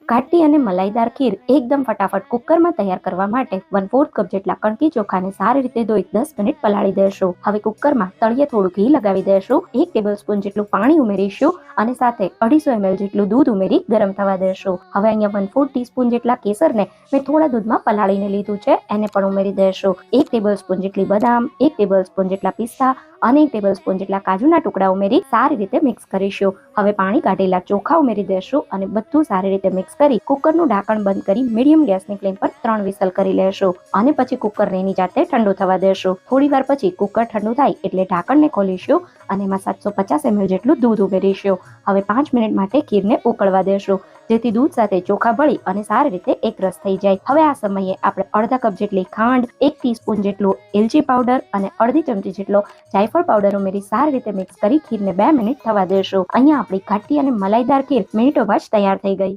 ઘાટી અને મલાઈદાર ખીર એકદમ ફટાફટ કુકરમાં તૈયાર કરવા માટે 1/4 કપ જેટલા કણકી ચોખાને સારી રીતે ધોઈ 10 મિનિટ પલાળી દેશું। હવે કુકરમાં તળિયે થોડું ઘી લગાવી દેશું, 1 ટેબલસ્પૂન જેટલું પાણી ઉમેરીશું અને સાથે 250 ml જેટલું દૂધ ઉમેરી ગરમ થવા દેશું। હવે અહીંયા 1/4 ટીસ્પૂન જેટલા કેસરને મેં થોડા દૂધમાં પલાળીને લીધું છે, એને પણ ઉમેરી દેશું। 1 ટેબલસ્પૂન જેટલી બદામ, 1 ટેબલસ્પૂન જેટલા પિસ્તા અને 1 ટેબલસ્પૂન જેટલા કાજુના ટુકડા ઉમેરી સારી રીતે મિક્સ કરીશું। હવે પાણી કાઢેલા ચોખા ઉમેરી દેશું અને બધું સારી રીતે મિક્સ કરી કુકરનું ઢાંકણ બંધ કરી મીડિયમ ગેસની ફ્લેમ પર 3 વિસલ કરી લેશું અને પછી કુકરને એની જાતે ઠંડુ થવા દેશું। થોડી વાર પછી કુકર ઠંડુ થાય એટલે ઢાંકણને ખોલીશું અને એમાં 750 ml જેટલું દૂધ ઉમેરીશું। હવે 5 મિનિટ માટે ખીરને ઉકળવા દેશું, જેથી દૂધ સાથે ચોખા ભળી અને સારી રીતે એકરસ થઈ જાય। હવે આ સમયે આપણે અડધા કપ જેટલી ખાંડ, 1 ટીસ્પૂન જેટલું એલચી પાવડર અને અડધી ચમચી જેટલો જાયફળ પાવડર ઉમેરી સારી રીતે મિક્સ કરી ખીરને 2 મિનિટ થવા દેશું। અહીંયા આપણી ઘાટી અને મલાઈદાર ખીર મિનિટોમાં જ તૈયાર થઈ ગઈ।